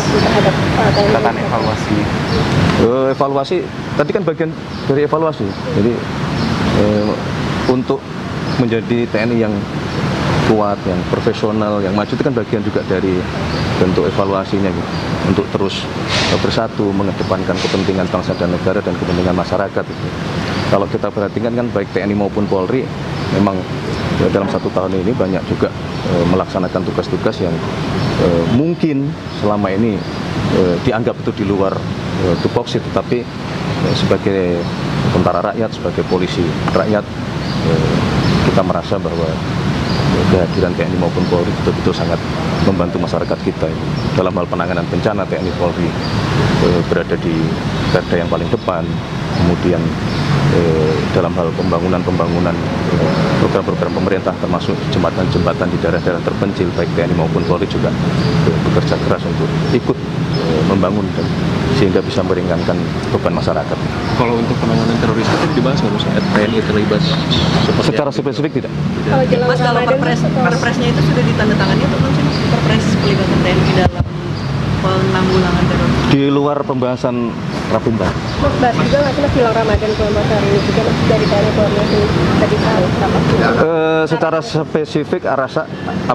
evaluasi terhadap TNI? Catatan evaluasi. Evaluasi tadi kan bagian dari evaluasi. Jadi untuk menjadi TNI yang kuat, yang profesional, yang maju itu kan bagian juga dari bentuk evaluasinya gitu. Untuk terus bersatu mengedepankan kepentingan bangsa dan negara dan kepentingan masyarakat gitu. Kalau kita perhatikan kan baik TNI maupun Polri memang dalam 1 tahun ini banyak juga melaksanakan tugas-tugas yang mungkin selama ini dianggap itu di luar tupoksi, tetapi sebagai tentara rakyat, sebagai polisi rakyat, kita merasa bahwa kehadiran TNI maupun Polri betul-betul sangat membantu masyarakat kita ini. Dalam hal penanganan bencana, TNI Polri berada di garda yang paling depan. Kemudian dalam hal pembangunan program-program pemerintah termasuk jembatan-jembatan di daerah-daerah terpencil, baik TNI maupun Polri juga bekerja keras untuk ikut membangun dan sehingga bisa meringankan beban masyarakat. Kalau untuk penanganan terorisme itu dibahas nggak Mas? TNI terlibat Secara spesifik tidak. Kalau jelang Mas, kalau Ramadan, perpresnya itu sudah ditandatangani atau belum sih Mas? Perpres pelibatan TNI dalam penanggulangan terorisme. Di luar pembahasan Rapimda. Mas, bahas juga nggak sih Mas jelang Ramadan bulan Puasa ini juga Mas dari TNI Polri yang tadi tahu berapa? Secara spesifik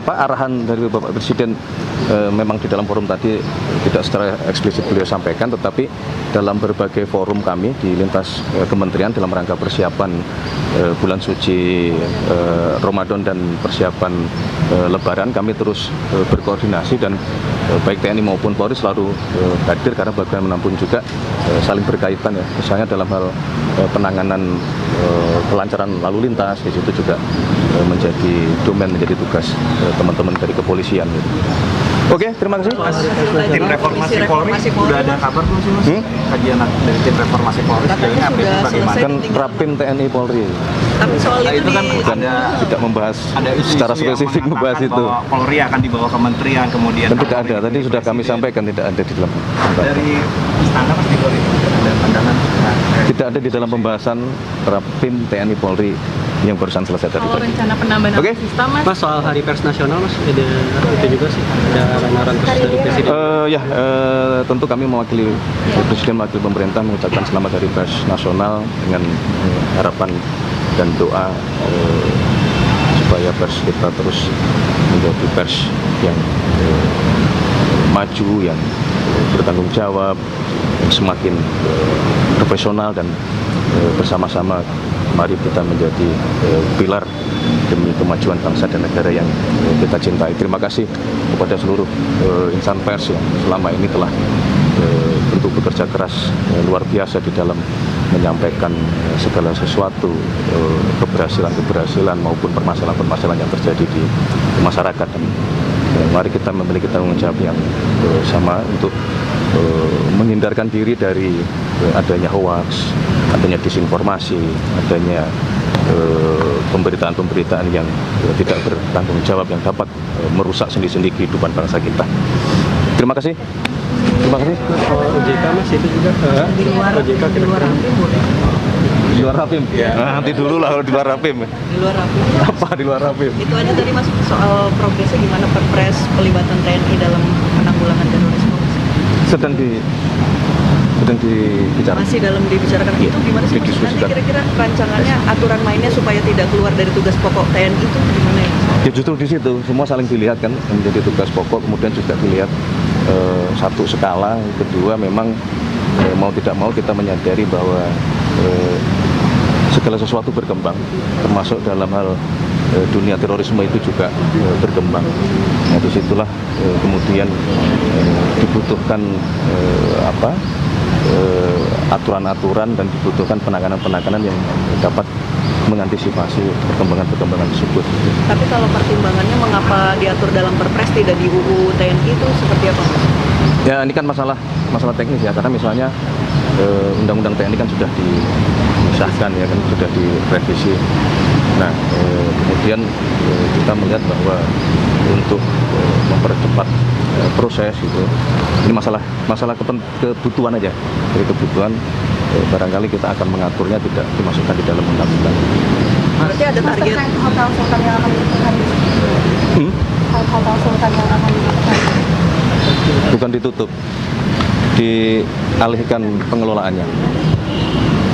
arahan dari Bapak Presiden memang di dalam forum tadi tidak secara eksplisit beliau sampaikan, tetapi dalam berbagai forum kami di lintas kementerian dalam rangka persiapan bulan suci Ramadan dan persiapan Lebaran, kami terus berkoordinasi dan baik TNI maupun Polri selalu hadir karena bagaimanapun juga saling berkaitan ya. Misalnya dalam hal penanganan kelancaran lalu lintas, di situ juga menjadi domain, menjadi tugas teman-teman dari kepolisian gitu. Oke, terima kasih. Mas, tim reformasi Polri sudah ada kabar belum sih Mas? Kajian dari tim reformasi Polri sejauh ini update bagaimana? Kan Rapim TNI Polri. Tapi soal Nah, itu kan Bukan, tidak membahas secara spesifik membahas itu. Polri akan dibawa kementerian kemudian. Dan tidak ada, tadi sudah kami sampaikan tidak ada di dalam pembahasan. Dari istana Mas Tigor itu ada pandangan? Tidak ada di dalam pembahasan Rapim TNI Polri yang barusan selesai tadi. Kalau rencana penambahan Oke. alutsista Mas, Mas, soal Hari Pers Nasional Mas, ada itu juga sih, ada lamaran terus dari Presiden. Tentu kami mewakili Presiden, mewakili pemerintah mengucapkan selamat Hari Pers Nasional dengan harapan dan doa supaya pers kita terus menjadi pers yang maju, yang bertanggung jawab, yang semakin profesional dan bersama-sama mari kita menjadi pilar demi kemajuan bangsa dan negara yang kita cintai. Terima kasih kepada seluruh insan pers yang selama ini telah bentuk bekerja keras luar biasa di dalam menyampaikan segala sesuatu, keberhasilan maupun permasalahan-permasalahan yang terjadi di masyarakat. Dan mari kita memiliki tanggung jawab yang sama untuk menghindarkan diri dari adanya hoaks, adanya disinformasi, adanya pemberitaan-pemberitaan yang tidak bertanggung jawab yang dapat merusak sendi-sendi kehidupan bangsa kita. Terima kasih. Terima kasih. Soal OJK Mas, itu juga OJK kira-kira Di luar Rapim? Ya. Nah, nanti dulu lah kalau di luar Rapim. di luar Rapim. Apa di luar Rapim? Itu aja tadi Mas soal progresnya gimana perpres pelibatan TNI dalam penanggulangan terorisme. Sedang dibicarakan. Masih dalam dibicarakan itu gimana sih Mas? Nanti Didiskusikan. kira-kira rancangannya aturan mainnya supaya tidak keluar dari tugas pokok TNI itu gimana ya Mas? Ya justru di situ semua saling dilihat kan, yang menjadi tugas pokok, kemudian juga dilihat satu skala, kedua memang mau tidak mau kita menyadari bahwa segala sesuatu berkembang, termasuk dalam hal dunia terorisme itu juga berkembang. Nah, disitulah kemudian dibutuhkan aturan-aturan dan dibutuhkan penanganan-penanganan yang dapat mengantisipasi perkembangan-perkembangan tersebut. Tapi kalau pertimbangannya mengapa diatur dalam perpres tidak di UU TNI itu seperti apa Mas? Ya ini kan masalah teknis ya, karena misalnya undang-undang TNI kan sudah disahkan ya kan, sudah direvisi. Nah kemudian kita melihat bahwa untuk mempercepat proses itu, ini masalah kebutuhan aja, dari kebutuhan barangkali kita akan mengaturnya tidak dimasukkan di dalam undang-undang. Berarti ada target Hotel Sultan yang akan ditekan. Hotel Sultan yang akan ditekan. Bukan ditutup, dialihkan pengelolaannya.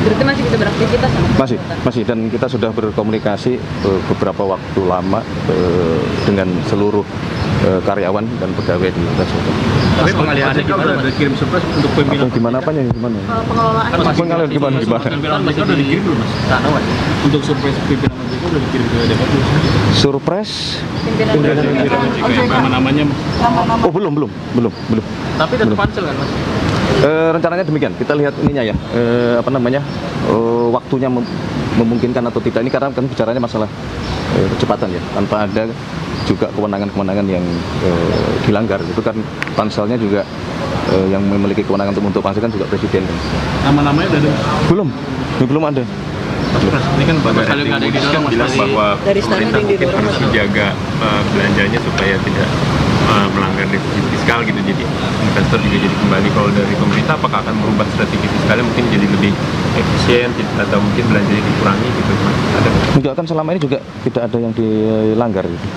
Berarti masih bisa beraktivitas sama Masih, dan kita sudah berkomunikasi beberapa waktu lama dengan seluruh karyawan dan pegawai di restoran. Tapi pengalihannya gimana? Udah dikirim surprise untuk pimpinan. Gimana apanya? Gimana? Pengelolaan Pengalihan gimana? Pimpinan mereka udah dikirim belum mas? Untuk surprise pimpinan mereka udah dikirim ke DPR. Surprise? Nama-namanya. Oh belum. Tapi tetap pansel kan mas? Rencananya demikian. Kita lihat ininya ya, waktunya memungkinkan atau tidak. Ini karena kan bicaranya masalah kecepatan ya, tanpa ada juga kewenangan-kewenangan yang dilanggar. Itu kan panselnya juga yang memiliki kewenangan untuk pansel kan juga presiden. Nama-namanya udah ada? Belum ada. Ini kan Bapak Rating Moody's kan bilang bahwa dari standar pemerintah yang mungkin didorong harus menjaga belanjanya supaya tidak melanggar defisit fiskal gitu, jadi investor juga jadi kembali. Kalau dari pemerintah apakah akan merubah strategi fiskalnya mungkin jadi lebih efisien atau mungkin belanjanya dikurangi gitu? Ada Enggak, kan selama ini juga tidak ada yang dilanggar gitu.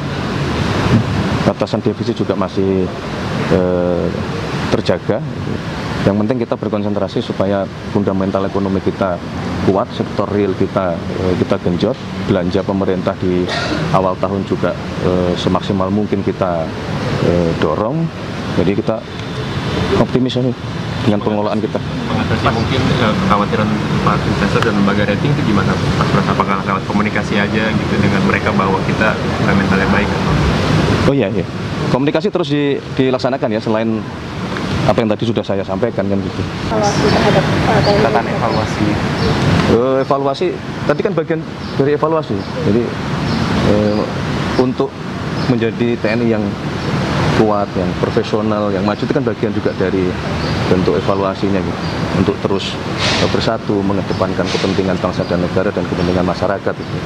Batasan defisit juga masih terjaga. Yang penting kita berkonsentrasi supaya fundamental ekonomi kita kuat, sektor real kita genjot, belanja pemerintah di awal tahun juga semaksimal mungkin kita dorong. Jadi kita optimis ini dengan pengelolaan kita. mengatasi mungkin kekhawatiran para investor dan lembaga rating itu gimana Pak Pras? Apakah lewat komunikasi aja gitu dengan mereka bahwa kita fundamentalnya baik? Oh iya. Komunikasi terus dilaksanakan ya, selain apa yang tadi sudah saya sampaikan kan gitu. evaluasi terhadap Catatan evaluasi. Evaluasi tadi kan bagian dari evaluasi. Jadi untuk menjadi TNI yang kuat, yang profesional, yang maju itu kan bagian juga dari bentuk evaluasinya gitu. Untuk terus bersatu mengedepankan kepentingan bangsa dan negara dan kepentingan masyarakat gitu.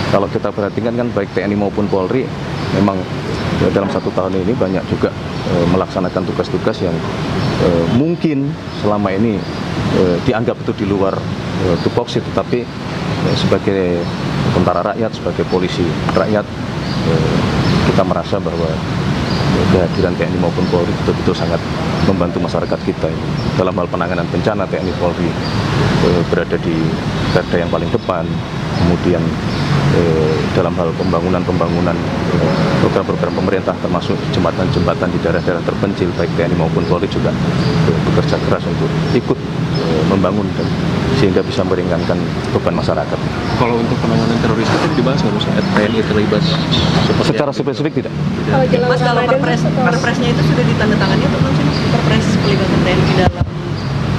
Kalau kita perhatikan kan baik TNI maupun Polri memang dalam 1 tahun ini banyak juga melaksanakan tugas-tugas yang mungkin selama ini dianggap itu di luar tupoksi, tetapi sebagai tentara rakyat, sebagai polisi rakyat, kita merasa bahwa kehadiran TNI maupun Polri betul-betul sangat membantu masyarakat kita ini. Dalam hal penanganan bencana, TNI Polri berada di garda yang paling depan. Kemudian dalam hal pembangunan program-program pemerintah termasuk jembatan-jembatan di daerah-daerah terpencil, baik TNI maupun Polri juga bekerja keras untuk ikut membangun dan sehingga bisa meringankan beban masyarakat. Kalau untuk penanganan terorisme tadi dibahas nggak mas? TNI terlibat Secara spesifik tidak. kalau jelang Mas, kalau Ramadan perpresnya itu sudah ditandatangani atau belum sih mas? Perpres pelibatan TNI dalam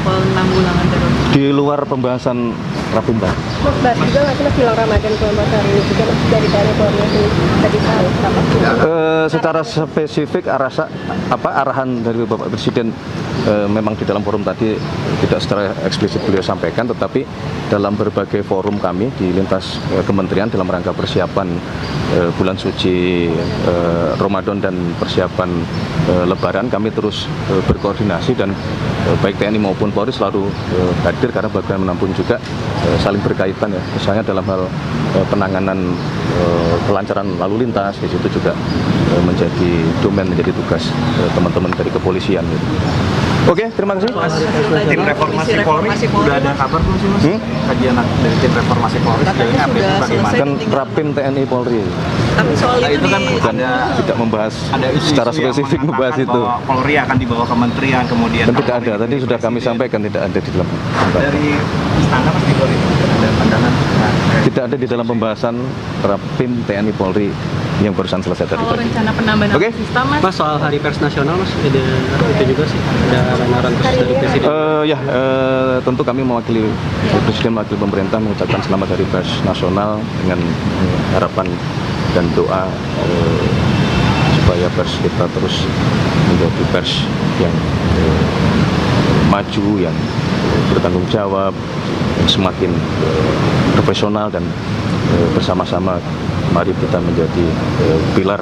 penanggulangan terorisme. Di luar pembahasan Rapimda. Mas bahas juga nggak sih mas jelang Ramadan kalau mas hari ini juga mas dari TNI Polri yang tadi saat Secara spesifik arahan dari Bapak Presiden memang di dalam forum tadi tidak secara eksplisit beliau sampaikan, tetapi dalam berbagai forum kami di lintas kementerian dalam rangka persiapan bulan suci Ramadan dan persiapan Lebaran, kami terus berkoordinasi dan baik TNI maupun Polri selalu hadir karena bagaimanapun juga saling berkaitan ya. Misalnya dalam hal penanganan kelancaran lalu lintas, di situ juga menjadi domain, menjadi tugas teman-teman dari kepolisian. Gitu. Oke, terima kasih. Tim reformasi Polri udah ada kabar belum sih mas? Kajian dari tim reformasi Polri sejauh ini update bagaimana? Kan Rapim TNI Polri. Tapi soal Nah, itu itu kan di Bukan tidak membahas secara spesifik membahas itu. Polri akan dibawa kementerian kemudian. Dan tidak ada. Tadi sudah kami sampaikan tidak ada di dalam pembahasan. Dari istana mas Tigor itu ada pandangan. Tidak ada di dalam pembahasan Rapim TNI Polri yang barusan selesai tadi. Kalau rencana penambahan Oke. alutsista mas, Mas, soal Hari Pers Nasional mas, ada itu juga sih, ada lamaran khusus dari Presiden. Tentu kami mewakili Presiden, mewakili pemerintah mengucapkan selamat Hari Pers Nasional dengan harapan dan doa supaya pers kita terus menjadi pers yang maju, yang bertanggung jawab, yang semakin profesional, dan bersama-sama mari kita menjadi pilar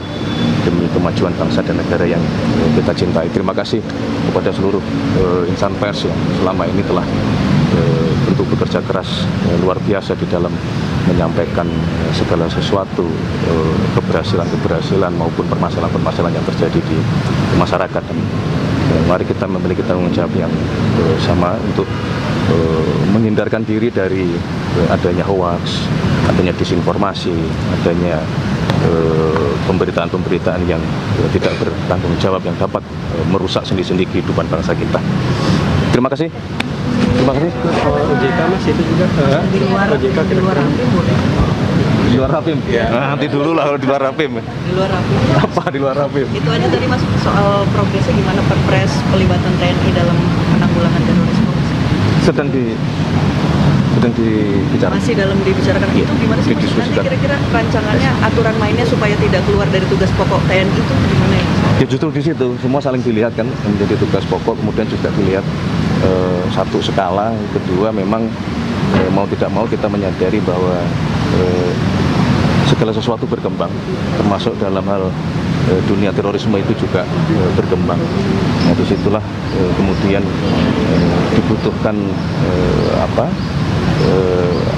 demi kemajuan bangsa dan negara yang kita cintai. Terima kasih kepada seluruh insan pers yang selama ini telah bekerja keras luar biasa di dalam menyampaikan segala sesuatu, keberhasilan-keberhasilan maupun permasalahan-permasalahan yang terjadi di masyarakat. Dan mari kita memiliki tanggung jawab yang sama untuk menghindarkan diri dari adanya hoax, adanya disinformasi, adanya pemberitaan-pemberitaan yang tidak bertanggung jawab yang dapat merusak sendi-sendi kehidupan bangsa kita. Terima kasih. Terima kasih. OJK Mas itu juga Di luar OJK di luar Rapim boleh. Di luar Rapim? Ya. Nah, nanti dulu lah kalau di luar Rapim. Di luar Rapim. Apa di luar Rapim? Itu aja tadi Mas soal progresnya gimana Perpres pelibatan TNI dalam penanggulangan terorisme. Sedang dibicarakan. Masih dalam dibicarakan itu gimana sih Mas? Nanti Didiskusikan. kira-kira rancangannya aturan mainnya supaya tidak keluar dari tugas pokok TNI itu gimana ya? Ya justru di situ semua saling dilihat kan, menjadi tugas pokok, kemudian juga dilihat satu skala, kedua memang mau tidak mau kita menyadari bahwa segala sesuatu berkembang, termasuk dalam hal dunia terorisme itu juga berkembang. Nah disitulah kemudian dibutuhkan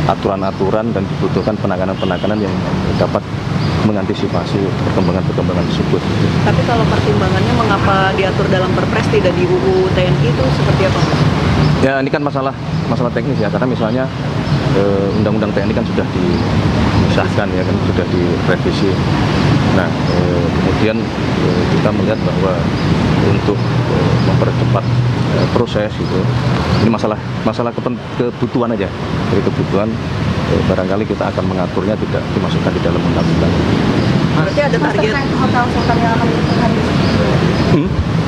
aturan-aturan dan dibutuhkan penanganan-penanganan yang dapat mengantisipasi perkembangan-perkembangan tersebut. Tapi kalau pertimbangannya mengapa diatur dalam Perpres tidak di UU TNI itu seperti apa Mas? Ya ini kan masalah teknis ya, karena misalnya undang-undang TNI kan sudah disahkan ya kan, sudah direvisi. Nah kemudian kita melihat bahwa untuk mempercepat proses itu, ini masalah kebutuhan aja, dari kebutuhan barangkali kita akan mengaturnya tidak dimasukkan di dalam undang-undang. Berarti ada target Hotel Sultan yang akan ditutup.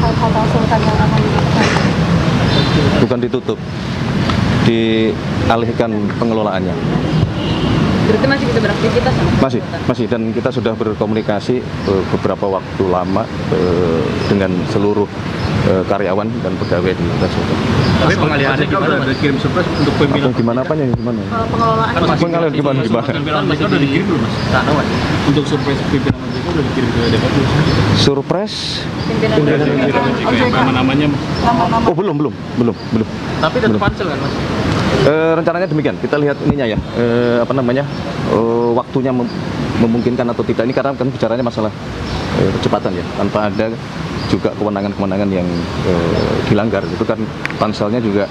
Hotel Sultan yang akan ditutup. Bukan ditutup, dialihkan pengelolaannya. berarti masih bisa beraktivitas sama Masih, dan kita sudah berkomunikasi beberapa waktu lama dengan seluruh karyawan dan pegawai di Hotel Sultan. Tapi pengalihannya gimana Mas? Udah kirim surprise untuk pimpinan. Gimana apanya? Gimana? Pengelolaan Pengalihan gimana? Pimpinan OJK udah dikirim belum Mas? Tahu Mas. Untuk surprise pimpinan OJK udah dikirim ke DPR belum? Surprise? Nama-namanya Mas. Oh belum. Tapi tetap pansel kan Mas? Rencananya demikian. Kita lihat ininya ya, waktunya memungkinkan atau tidak. Ini karena kan bicaranya masalah kecepatan ya, tanpa ada juga kewenangan-kewenangan yang dilanggar. Itu kan panselnya juga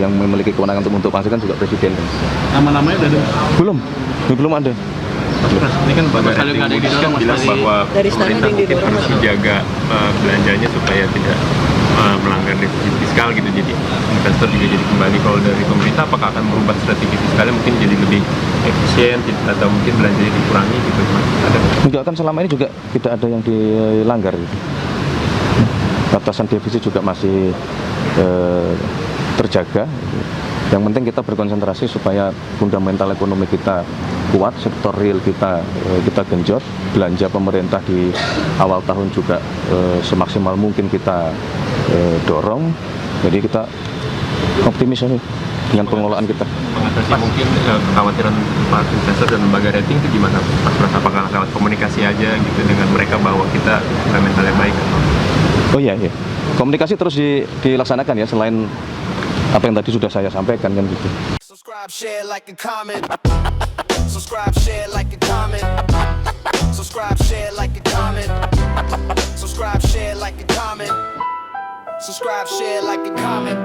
yang memiliki kewenangan untuk membentuk pansel kan juga presiden. Nama-namanya udah ada? Belum ada. Ini kan Lembaga bakal rating nggak ada Moody's kan didorong Mas bilang bahwa dari sana pemerintah yang mungkin didorong, harus Mas. menjaga belanjanya supaya tidak melanggar defisit fiskal gitu. Jadi investor juga jadi kembali, kalau dari pemerintah apakah akan merubah strategi fiskalnya mungkin jadi lebih efisien atau mungkin belanjanya dikurangi gitu Mas? Ada nggak? Enggak, kan selama ini juga tidak ada yang dilanggar gitu. Batasan defisit juga masih terjaga. Yang penting kita berkonsentrasi supaya fundamental ekonomi kita kuat, sektor real kita genjot, belanja pemerintah di awal tahun juga semaksimal mungkin kita dorong. Jadi kita optimis aja dengan pengelolaan kita. Mengatasi mungkin kekhawatiran para investor dan lembaga rating itu gimana Mas Pras? Apakah lewat komunikasi aja gitu dengan mereka bahwa kita fundamentalnya baik? Oh iya. Komunikasi terus dilaksanakan ya, selain apa yang tadi sudah saya sampaikan kan gitu. Subscribe, share, like, and comment. Subscribe, share, like, and comment. Subscribe, share, like, and comment. Subscribe, share, like, and comment. Subscribe, share, like, and comment.